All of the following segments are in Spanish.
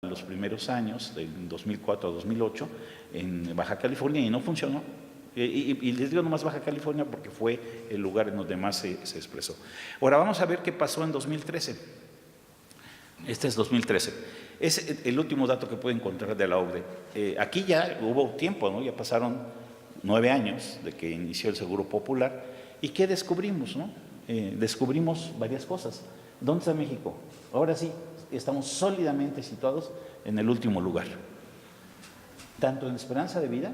los primeros años, del 2004 a 2008, en Baja California y no funcionó. Y les digo nomás Baja California porque fue el lugar en donde más se expresó. Ahora vamos a ver qué pasó en 2013. Este es 2013. Es el último dato que puedo encontrar de la OCDE. Aquí ya hubo tiempo, ¿no? Ya pasaron 9 años de que inició el Seguro Popular. ¿Y qué descubrimos, no? Descubrimos varias cosas. ¿Dónde está México? Ahora sí, estamos sólidamente situados en el último lugar, tanto en esperanza de vida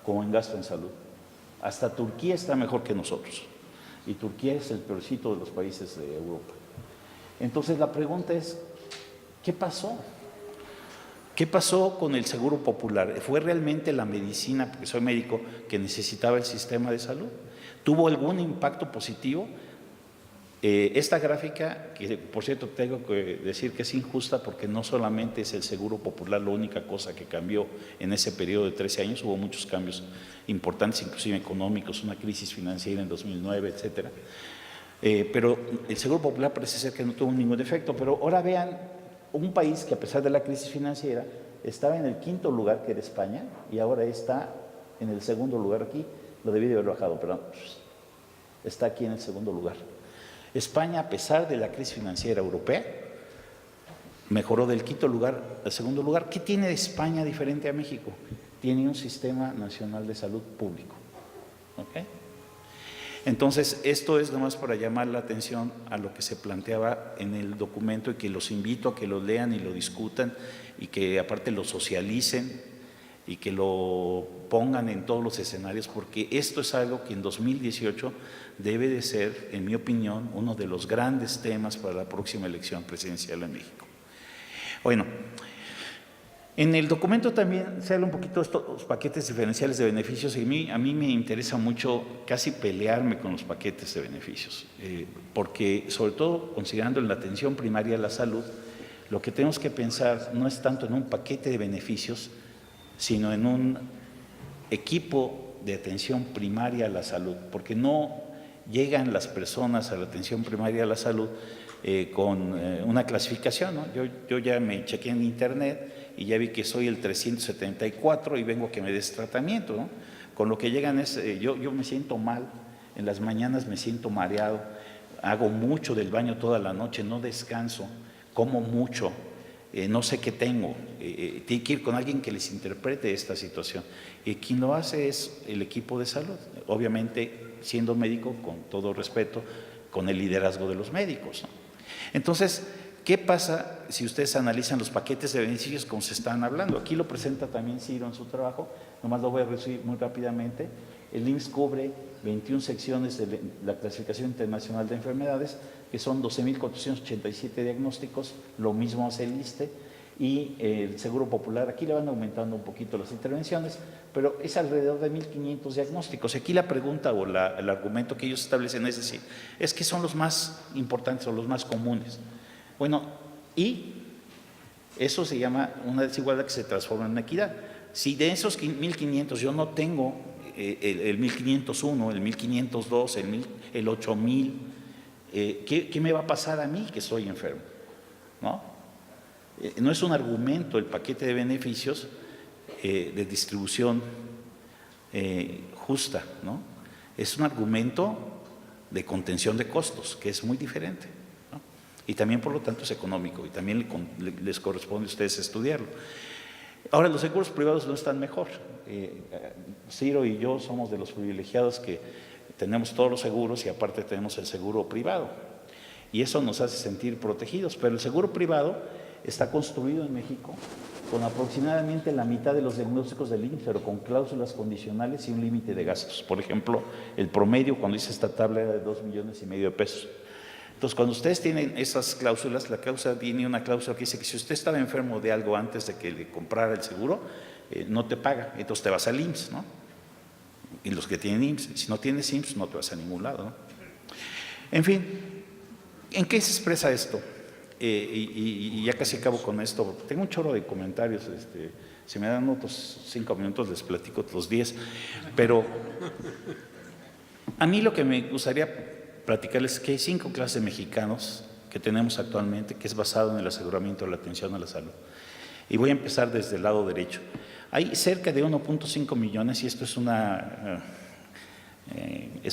como en gasto en salud. Hasta Turquía está mejor que nosotros, y Turquía es el peorcito de los países de Europa. Entonces la pregunta es, ¿qué pasó? ¿Qué pasó con el Seguro Popular? ¿Fue realmente la medicina, porque soy médico, que necesitaba el sistema de salud? ¿Tuvo algún impacto positivo? Esta gráfica, que por cierto tengo que decir que es injusta porque no solamente es el Seguro Popular la única cosa que cambió en ese periodo de 13 años, hubo muchos cambios importantes, inclusive económicos, una crisis financiera en 2009, etcétera. Pero el Seguro Popular parece ser que no tuvo ningún efecto. Pero ahora vean, un país que a pesar de la crisis financiera estaba en el 5º lugar, que era España, y ahora está en el 2º lugar aquí, lo debí de haber bajado, pero está aquí en el 2º lugar. España, a pesar de la crisis financiera europea, mejoró del 5º lugar al 2º lugar. ¿Qué tiene España diferente a México? Tiene un sistema nacional de salud público. ¿Okay? Entonces, esto es nomás para llamar la atención a lo que se planteaba en el documento y que los invito a que lo lean y lo discutan y que aparte lo socialicen y que lo pongan en todos los escenarios, porque esto es algo que en 2018 debe de ser, en mi opinión, uno de los grandes temas para la próxima elección presidencial en México. Bueno, en el documento también se habla un poquito de estos paquetes diferenciales de beneficios y a mí me interesa mucho casi pelearme con los paquetes de beneficios, porque sobre todo considerando en la atención primaria a la salud, lo que tenemos que pensar no es tanto en un paquete de beneficios, sino en un equipo de atención primaria a la salud, porque no llegan las personas a la atención primaria a la salud con una clasificación, ¿no? Yo ya me chequeé en internet y ya vi que soy el 374 y vengo a que me des tratamiento, ¿no? Con lo que llegan es, yo me siento mal, en las mañanas me siento mareado, hago mucho del baño toda la noche, no descanso, como mucho, no sé qué tengo, tiene que ir con alguien que les interprete esta situación. Y quien lo hace es el equipo de salud, obviamente siendo médico, con todo respeto, con el liderazgo de los médicos, ¿no? Entonces, ¿qué pasa si ustedes analizan los paquetes de beneficios como se están hablando? Aquí lo presenta también Ciro en su trabajo, nomás lo voy a resumir muy rápidamente. El IMSS cubre 21 secciones de la clasificación internacional de enfermedades, que son 12.487 diagnósticos, lo mismo hace el ISSSTE, y el Seguro Popular, aquí le van aumentando un poquito las intervenciones, pero es alrededor de 1.500 diagnósticos. Aquí la pregunta o el argumento que ellos establecen es decir, es que son los más importantes o los más comunes. Bueno, y eso se llama una desigualdad que se transforma en una equidad. Si de esos 1.500 yo no tengo el 1.501, el 1.502, el 8.000, ¿qué me va a pasar a mí que estoy enfermo? ¿No? No es un argumento el paquete de beneficios de distribución justa, ¿no? Es un argumento de contención de costos, que es muy diferente, ¿no? Y también, por lo tanto, es económico y también les corresponde a ustedes estudiarlo. Ahora, los seguros privados no están mejor. Ciro y yo somos de los privilegiados que tenemos todos los seguros y aparte tenemos el seguro privado. Y eso nos hace sentir protegidos, pero el seguro privado está construido en México con aproximadamente la mitad de los diagnósticos del IMSS, pero con cláusulas condicionales y un límite de gastos. Por ejemplo, el promedio, cuando hice esta tabla, era de 2,5 millones de pesos. Entonces, cuando ustedes tienen esas cláusulas, la cláusula tiene una cláusula que dice que si usted estaba enfermo de algo antes de que le comprara el seguro, no te paga, entonces te vas al IMSS, ¿no? Y los que tienen IMSS, si no tienes IMSS, no te vas a ningún lado, ¿no? En fin, ¿en qué se expresa esto? Y ya casi acabo con esto, tengo un chorro de comentarios, si me dan otros 5 minutos les platico otros 10, pero a mí lo que me gustaría platicarles es que hay 5 clases de mexicanos que tenemos actualmente, que es basado en el aseguramiento de la atención a la salud. Y voy a empezar desde el lado derecho. Hay cerca de 1.5 millones, y esto es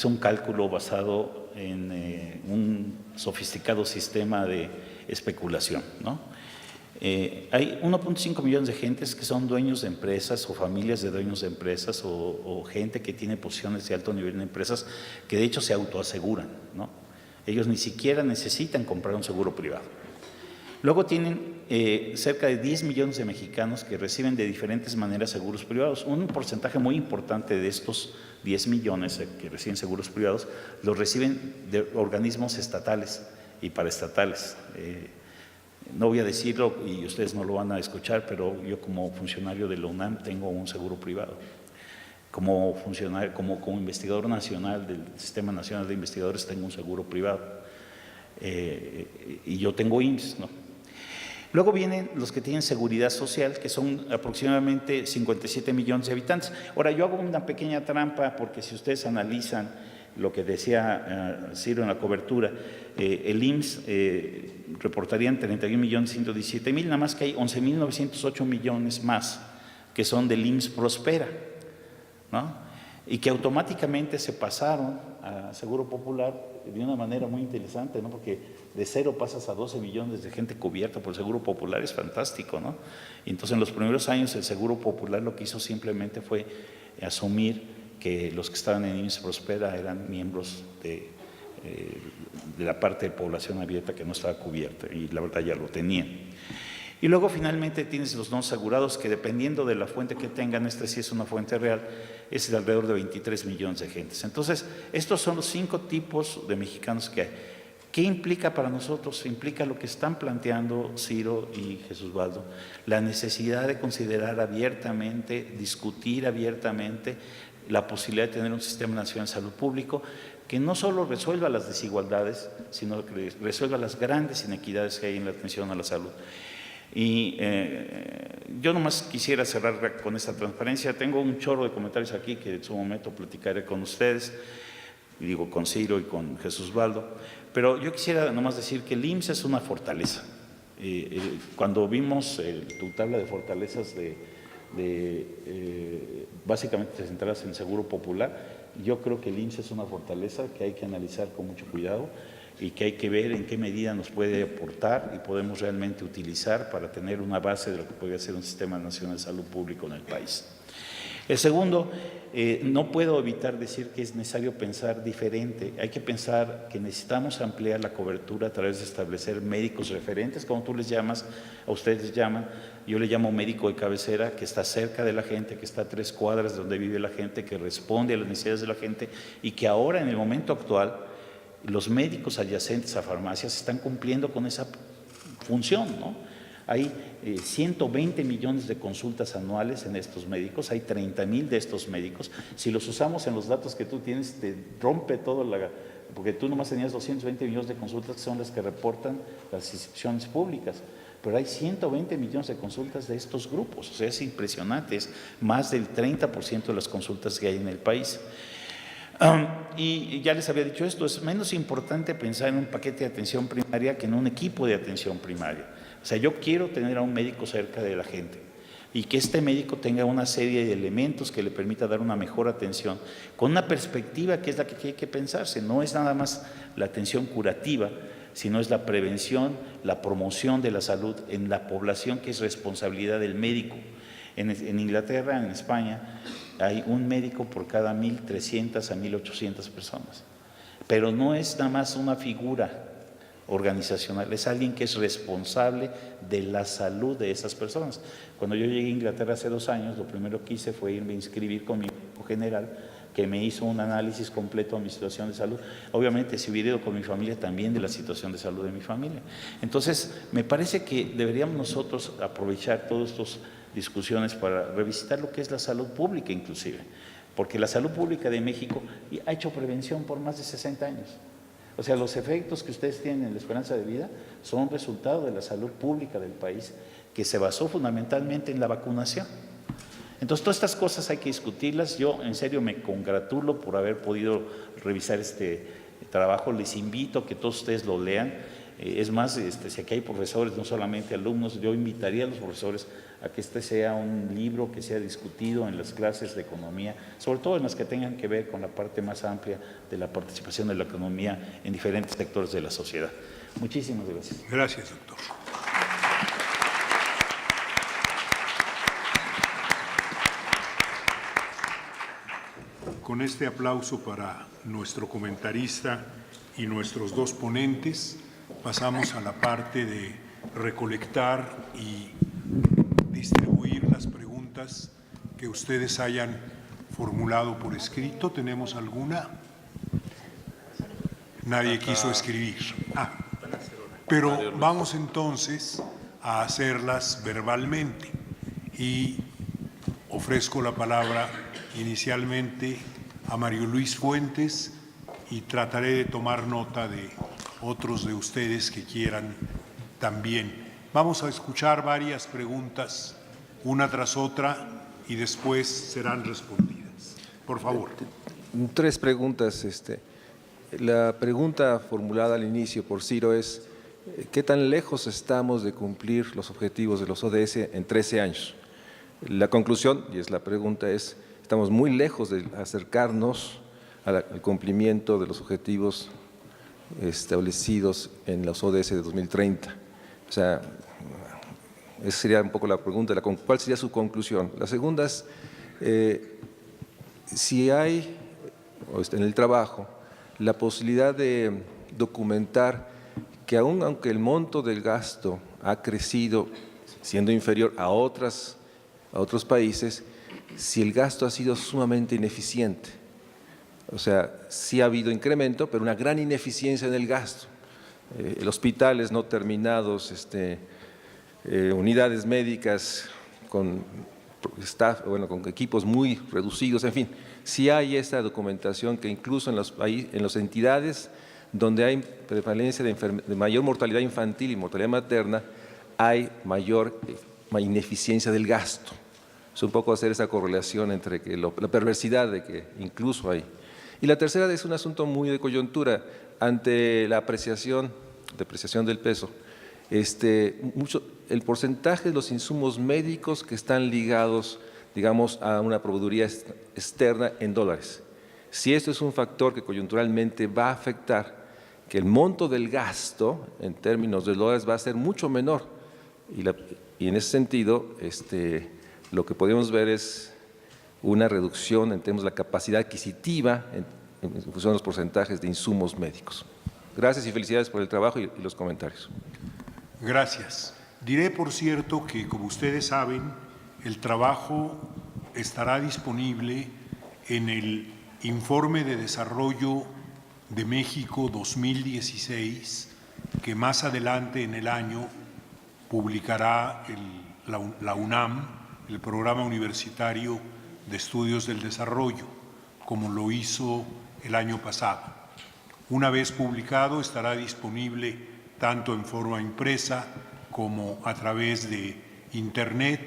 un cálculo basado en un sofisticado sistema de especulación, ¿no? Hay 1.5 millones de gentes que son dueños de empresas o familias de dueños de empresas o gente que tiene posiciones de alto nivel en empresas que de hecho se autoaseguran, ¿no? Ellos ni siquiera necesitan comprar un seguro privado. Luego tienen cerca de 10 millones de mexicanos que reciben de diferentes maneras seguros privados. Un porcentaje muy importante de estos 10 millones que reciben seguros privados los reciben de organismos estatales y paraestatales. No voy a decirlo y ustedes no lo van a escuchar, pero yo como funcionario de la UNAM tengo un seguro privado. Como funcionario, como investigador nacional del Sistema Nacional de Investigadores tengo un seguro privado. Y yo tengo IMSS, ¿no? Luego vienen los que tienen seguridad social, que son aproximadamente 57 millones de habitantes. Ahora, yo hago una pequeña trampa porque si ustedes analizan lo que decía Ciro en la cobertura, el IMSS reportarían 31.117.000, nada más que hay 11.908 millones más que son del IMSS Prospera, ¿no? Y que automáticamente se pasaron a Seguro Popular de una manera muy interesante, ¿no? Porque de 0 pasas a 12 millones de gente cubierta por el Seguro Popular, es fantástico, ¿no? Y entonces en los primeros años el Seguro Popular lo que hizo simplemente fue asumir que los que estaban en IMSS Prospera eran miembros de la parte de población abierta que no estaba cubierta, y la verdad ya lo tenían. Y luego finalmente tienes los no asegurados, que dependiendo de la fuente que tengan, sí es una fuente real, es de alrededor de 23 millones de gentes. Entonces, estos son los 5 tipos de mexicanos que hay. ¿Qué implica para nosotros? Implica lo que están planteando Ciro y Jesús Baldo, la necesidad de considerar abiertamente, discutir abiertamente la posibilidad de tener un sistema nacional de salud público que no solo resuelva las desigualdades, sino que resuelva las grandes inequidades que hay en la atención a la salud. Y yo nomás quisiera cerrar con esta transparencia. Tengo un chorro de comentarios aquí que en su momento platicaré con ustedes, digo con Ciro y con Jesús Baldo, pero yo quisiera nomás decir que el IMSS es una fortaleza. Cuando vimos tu tabla de fortalezas básicamente centradas en el Seguro Popular, yo creo que el IMSS es una fortaleza que hay que analizar con mucho cuidado y que hay que ver en qué medida nos puede aportar y podemos realmente utilizar para tener una base de lo que podría ser un sistema nacional de salud público en el país. El segundo, no puedo evitar decir que es necesario pensar diferente. Hay que pensar que necesitamos ampliar la cobertura a través de establecer médicos referentes, como tú les llamas, a ustedes les llaman. Yo le llamo médico de cabecera, que está cerca de la gente, que está a 3 cuadras de donde vive la gente, que responde a las necesidades de la gente y que ahora, en el momento actual, los médicos adyacentes a farmacias están cumpliendo con esa función, ¿no? Hay 120 millones de consultas anuales en estos médicos, hay 30,000 de estos médicos. Si los usamos en los datos que tú tienes, te rompe todo, porque tú nomás tenías 220 millones de consultas que son las que reportan las instituciones públicas, pero hay 120 millones de consultas de estos grupos, o sea, es impresionante, es más del 30% de las consultas que hay en el país. Y ya les había dicho esto, es menos importante pensar en un paquete de atención primaria que en un equipo de atención primaria. O sea, yo quiero tener a un médico cerca de la gente y que este médico tenga una serie de elementos que le permita dar una mejor atención, con una perspectiva que es la que tiene que pensarse. No es nada más la atención curativa, sino es la prevención, la promoción de la salud en la población, que es responsabilidad del médico. En Inglaterra, en España, hay un médico por cada 1.300 a 1.800 personas. Pero no es nada más una figura organizacional, es alguien que es responsable de la salud de esas personas. Cuando yo llegué a Inglaterra hace 2 años, lo primero que hice fue irme a inscribir con mi médico general, que me hizo un análisis completo de mi situación de salud. Obviamente, si hubiera ido con mi familia, también de la situación de salud de mi familia. Entonces, me parece que deberíamos nosotros aprovechar todas estas discusiones para revisitar lo que es la salud pública inclusive, porque la salud pública de México ha hecho prevención por más de 60 años. O sea, los efectos que ustedes tienen en la esperanza de vida son resultado de la salud pública del país, que se basó fundamentalmente en la vacunación. Entonces, todas estas cosas hay que discutirlas. Yo, en serio, me congratulo por haber podido revisar este trabajo. Les invito a que todos ustedes lo lean. Es más, si aquí hay profesores, no solamente alumnos, yo invitaría a los profesores a que este sea un libro que sea discutido en las clases de economía, sobre todo en las que tengan que ver con la parte más amplia de la participación de la economía en diferentes sectores de la sociedad. Muchísimas gracias. Gracias, doctor. Con este aplauso para nuestro comentarista y nuestros dos ponentes, pasamos a la parte de recolectar y distribuir las preguntas que ustedes hayan formulado por escrito. ¿Tenemos alguna? Nadie quiso escribir. Pero vamos entonces a hacerlas verbalmente y ofrezco la palabra inicialmente a Mario Luis Fuentes y trataré de tomar nota de otros de ustedes que quieran también. Vamos a escuchar varias preguntas, una tras otra, y después serán respondidas. Por favor. 3 preguntas. La pregunta formulada al inicio por Ciro es: ¿qué tan lejos estamos de cumplir los objetivos de los ODS en 13 años? La conclusión, y es la pregunta, es: estamos muy lejos de acercarnos al cumplimiento de los objetivos establecidos en los ODS de 2030. O sea, esa sería un poco la pregunta, ¿cuál sería su conclusión? La segunda es, si hay en el trabajo la posibilidad de documentar que aunque el monto del gasto ha crecido siendo inferior a otros países, si el gasto ha sido sumamente ineficiente. O sea, sí ha habido incremento, pero una gran ineficiencia en el gasto. Hospitales no terminados, unidades médicas con staff, con equipos muy reducidos, en fin. Sí hay esta documentación que incluso en las entidades donde hay prevalencia de mayor mortalidad infantil y mortalidad materna, hay mayor ineficiencia del gasto. Es un poco hacer esa correlación entre la perversidad de que incluso hay. Y la tercera es un asunto muy de coyuntura. Ante la depreciación del peso, el porcentaje de los insumos médicos que están ligados, digamos, a una proveeduría externa en dólares. Si esto es un factor que coyunturalmente va a afectar, que el monto del gasto en términos de dólares va a ser mucho menor. Y en ese sentido, lo que podemos ver es una reducción en términos de la capacidad adquisitiva en función de los porcentajes de insumos médicos. Gracias y felicidades por el trabajo y los comentarios. Gracias. Diré, por cierto, que como ustedes saben, el trabajo estará disponible en el Informe de Desarrollo de México 2016, que más adelante en el año publicará la UNAM, el Programa Universitario de Estudios del Desarrollo, como lo hizo el año pasado. Una vez publicado, estará disponible tanto en forma impresa como a través de Internet,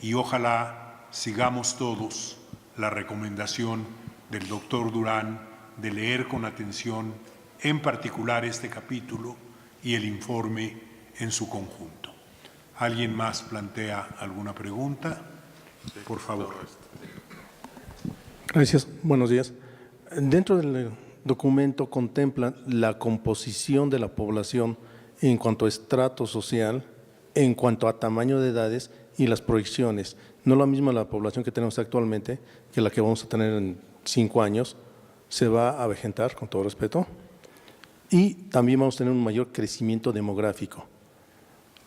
y ojalá sigamos todos la recomendación del doctor Durán de leer con atención, en particular este capítulo y el informe en su conjunto. ¿Alguien más plantea alguna pregunta? Por favor. Gracias. Buenos días. Dentro del documento contempla la composición de la población en cuanto a estrato social, en cuanto a tamaño de edades y las proyecciones. No lo mismo la población que tenemos actualmente que la que vamos a tener en 5 años. Se va a avejentar, con todo respeto, y también vamos a tener un mayor crecimiento demográfico.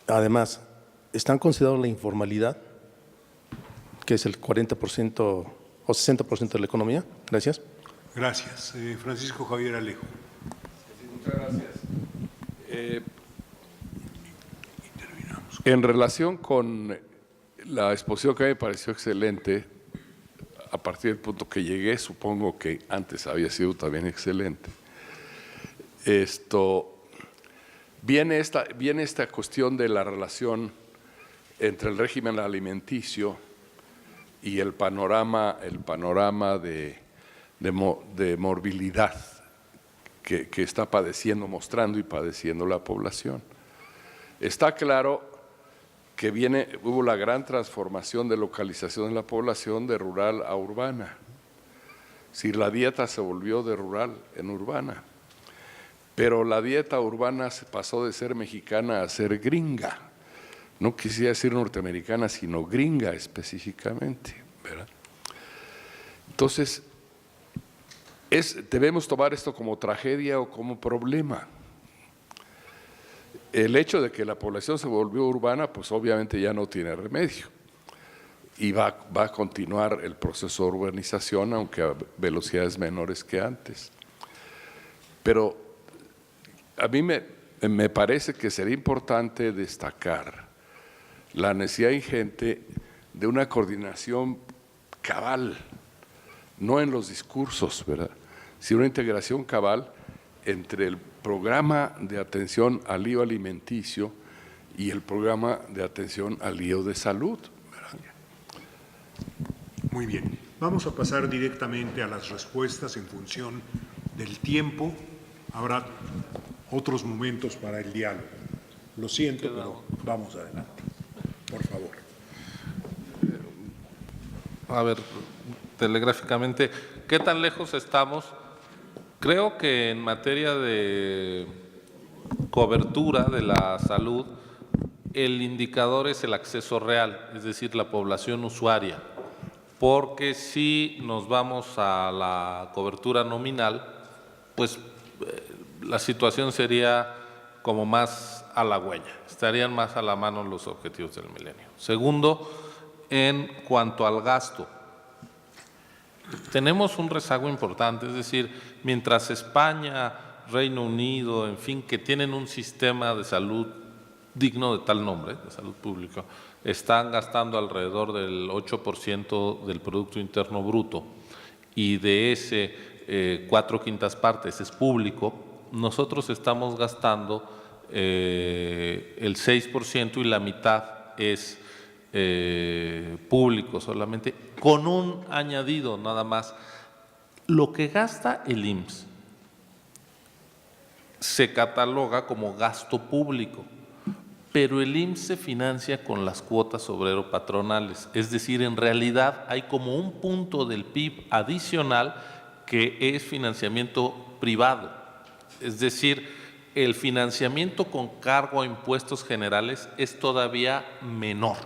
Además, ¿están considerados la informalidad, que es el 40% o 60% de la economía? Gracias. Gracias. Francisco Javier Alejo. Muchas gracias. En relación con la exposición, que me pareció excelente, a partir del punto que llegué, supongo que antes había sido también excelente. Viene esta cuestión de la relación entre el régimen alimenticio y el panorama de morbilidad que está padeciendo, mostrando y padeciendo la población. Está claro que hubo la gran transformación de localización de la población de rural a urbana. Si la dieta se volvió de rural en urbana, pero la dieta urbana se pasó de ser mexicana a ser gringa. No quisiera decir norteamericana, sino gringa específicamente, ¿verdad? Entonces, debemos tomar esto como tragedia o como problema. El hecho de que la población se volvió urbana, pues obviamente ya no tiene remedio. Y va a continuar el proceso de urbanización, aunque a velocidades menores que antes. Pero a mí me parece que sería importante destacar la necesidad ingente de una coordinación cabal, no en los discursos, ¿verdad?, sino una integración cabal entre el programa de atención al lío alimenticio y el programa de atención al lío de salud, ¿verdad? Muy bien. Vamos a pasar directamente a las respuestas en función del tiempo. Habrá otros momentos para el diálogo. Lo siento, pero vamos adelante. Por favor. A ver, telegráficamente, ¿qué tan lejos estamos? Creo que en materia de cobertura de la salud, el indicador es el acceso real, es decir, la población usuaria, porque si nos vamos a la cobertura nominal, pues la situación sería como más halagüeña, estarían más a la mano los objetivos del milenio. Segundo, en cuanto al gasto, tenemos un rezago importante, es decir, mientras España, Reino Unido, en fin, que tienen un sistema de salud digno de tal nombre, de salud pública, están gastando alrededor del 8% del Producto Interno Bruto y de ese 4/5 partes es público, nosotros estamos gastando el 6% y la mitad es público solamente, con un añadido nada más. Lo que gasta el IMSS se cataloga como gasto público, pero el IMSS se financia con las cuotas obrero-patronales, es decir, en realidad hay como un punto del PIB adicional que es financiamiento privado, es decir, el financiamiento con cargo a impuestos generales es todavía menor.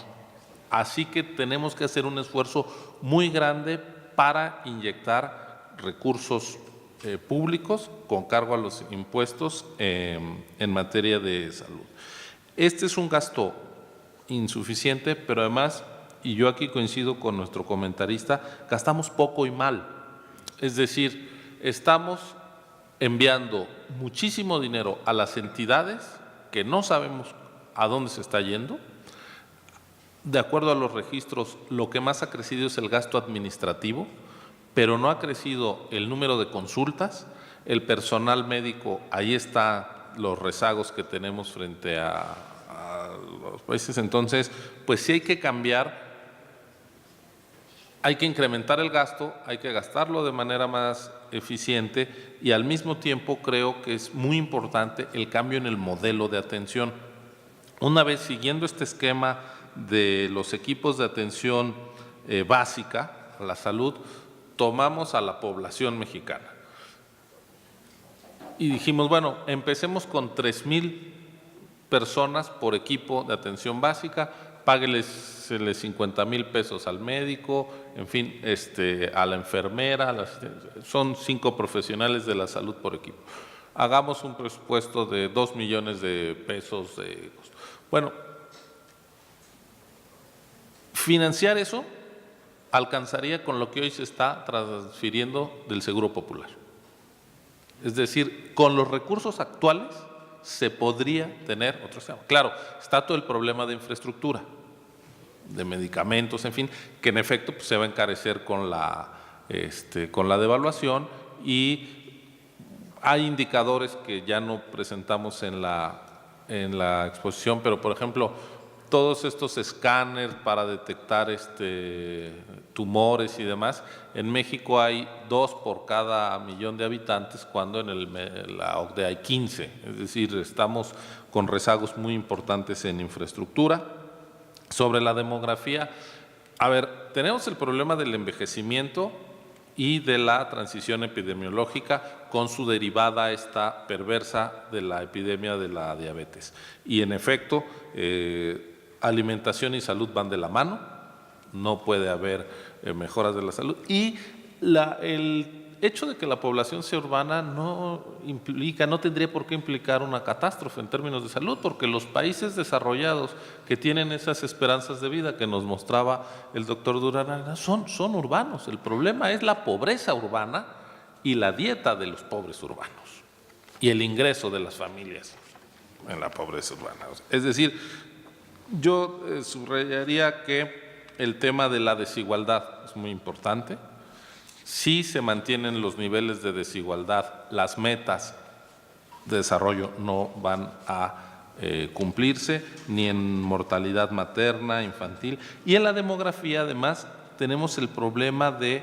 Así que tenemos que hacer un esfuerzo muy grande para inyectar recursos públicos con cargo a los impuestos en materia de salud. Este es un gasto insuficiente, pero además, y yo aquí coincido con nuestro comentarista, gastamos poco y mal. Es decir, estamos enviando muchísimo dinero a las entidades que no sabemos a dónde se está yendo. De acuerdo a los registros, lo que más ha crecido es el gasto administrativo, pero no ha crecido el número de consultas, el personal médico, ahí están los rezagos que tenemos frente a los países. Entonces, pues sí hay que cambiar, hay que incrementar el gasto, hay que gastarlo de manera más eficiente y al mismo tiempo creo que es muy importante el cambio en el modelo de atención. Una vez siguiendo este esquema de los equipos de atención básica a la salud, tomamos a la población mexicana y dijimos, bueno, empecemos con 3,000 personas por equipo de atención básica, págueles 50,000 pesos al médico, en fin, a la enfermera, son 5 profesionales de la salud por equipo. Hagamos un presupuesto de 2 millones de pesos de costo. Bueno, financiar eso alcanzaría con lo que hoy se está transfiriendo del Seguro Popular. Es decir, con los recursos actuales se podría tener otro sistema. Claro, está todo el problema de infraestructura, de medicamentos, en fin, que en efecto pues, se va a encarecer con la devaluación y hay indicadores que ya no presentamos en la exposición, pero por ejemplo, todos estos escáneres para detectar tumores y demás, en México hay 2 por cada millón de habitantes, cuando en la OCDE hay 15. Es decir, estamos con rezagos muy importantes en infraestructura. Sobre la demografía, a ver, tenemos el problema del envejecimiento y de la transición epidemiológica con su derivada esta perversa de la epidemia de la diabetes. Y en efecto, alimentación y salud van de la mano, no puede haber mejoras de la salud. Y el hecho de que la población sea urbana no tendría por qué implicar una catástrofe en términos de salud, porque los países desarrollados que tienen esas esperanzas de vida que nos mostraba el doctor Durán son urbanos. El problema es la pobreza urbana y la dieta de los pobres urbanos y el ingreso de las familias en la pobreza urbana. Es decir, yo subrayaría que el tema de la desigualdad es muy importante. Si se mantienen los niveles de desigualdad, las metas de desarrollo no van a cumplirse, ni en mortalidad materna, infantil. Y en la demografía, además, tenemos el problema de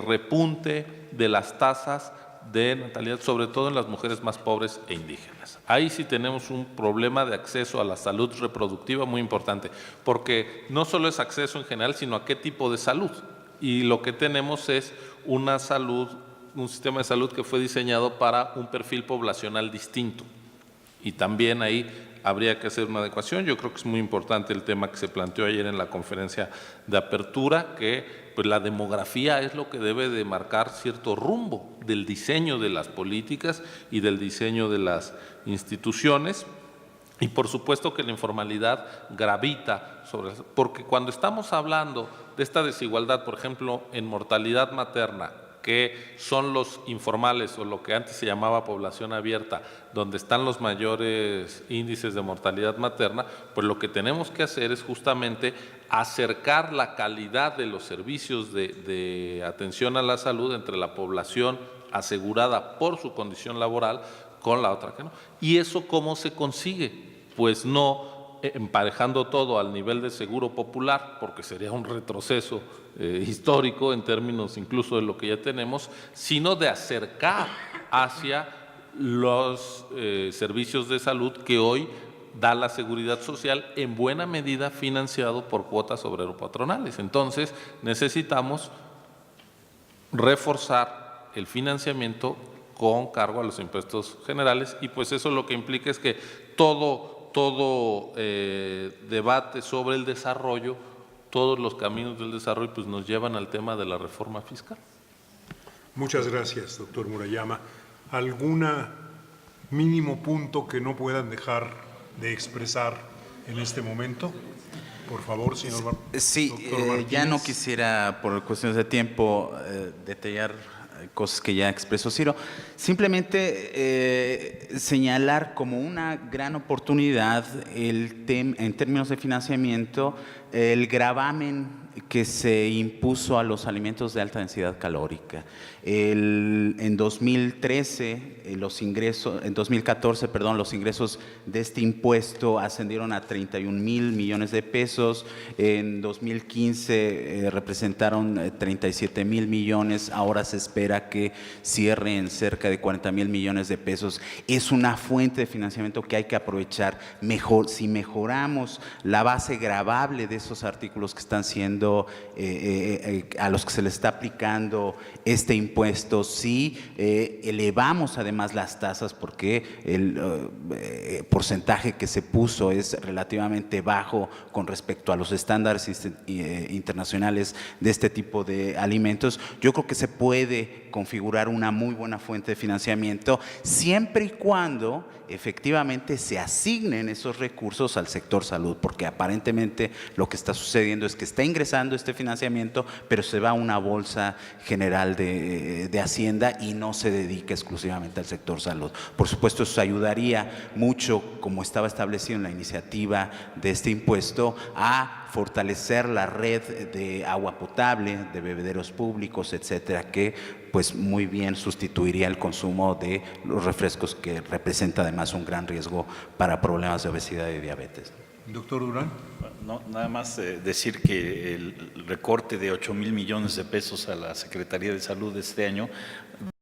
repunte de las tasas de natalidad, sobre todo en las mujeres más pobres e indígenas. Ahí sí tenemos un problema de acceso a la salud reproductiva muy importante, porque no solo es acceso en general, sino a qué tipo de salud. Y lo que tenemos es una salud, un sistema de salud que fue diseñado para un perfil poblacional distinto. Y también ahí habría que hacer una adecuación. Yo creo que es muy importante el tema que se planteó ayer en la conferencia de apertura, que pues, la demografía es lo que debe de marcar cierto rumbo del diseño de las políticas y del diseño de las instituciones. Y por supuesto que la informalidad gravita sobre eso, porque cuando estamos hablando de esta desigualdad, por ejemplo, en mortalidad materna, que son los informales o lo que antes se llamaba población abierta, donde están los mayores índices de mortalidad materna, pues lo que tenemos que hacer es justamente acercar la calidad de los servicios de atención a la salud entre la población asegurada por su condición laboral con la otra que no. ¿Y eso cómo se consigue? Pues no emparejando todo al nivel de seguro popular, porque sería un retroceso histórico en términos incluso de lo que ya tenemos, sino de acercar hacia los servicios de salud que hoy da la Seguridad Social, en buena medida financiado por cuotas obrero-patronales. Entonces necesitamos reforzar el financiamiento con cargo a los impuestos generales, y pues eso lo que implica es que todo debate sobre el desarrollo, todos los caminos del desarrollo pues nos llevan al tema de la reforma fiscal. Muchas gracias, doctor Murayama. ¿Algún mínimo punto que no puedan dejar de expresar en este momento? Por favor, señor. Sí, ya no quisiera, por cuestiones de tiempo, detallar cosas que ya expresó Ciro, simplemente señalar como una gran oportunidad en términos de financiamiento el gravamen que se impuso a los alimentos de alta densidad calórica. En 2013, en 2014, perdón, los ingresos de este impuesto ascendieron a 31,000 millones de pesos. En 2015 representaron 37,000 millones. Ahora se espera que cierre en cerca de 40,000 millones de pesos. Es una fuente de financiamiento que hay que aprovechar. Si mejoramos la base gravable de esos artículos que están siendo a los que se les está aplicando este impuesto, si elevamos además las tasas, porque el porcentaje que se puso es relativamente bajo con respecto a los estándares internacionales de este tipo de alimentos, yo creo que se puede configurar una muy buena fuente de financiamiento, siempre y cuando efectivamente se asignen esos recursos al sector salud, porque aparentemente lo que está sucediendo es que está ingresando este financiamiento, pero se va a una bolsa general de Hacienda y no se dedica exclusivamente al sector salud. Por supuesto, eso ayudaría mucho, como estaba establecido en la iniciativa de este impuesto, a fortalecer la red de agua potable, de bebederos públicos, etcétera, que pues muy bien sustituiría el consumo de los refrescos, que representa además un gran riesgo para problemas de obesidad y diabetes. Doctor Durán. No, nada más decir que el recorte de 8,000 millones de pesos a la Secretaría de Salud este año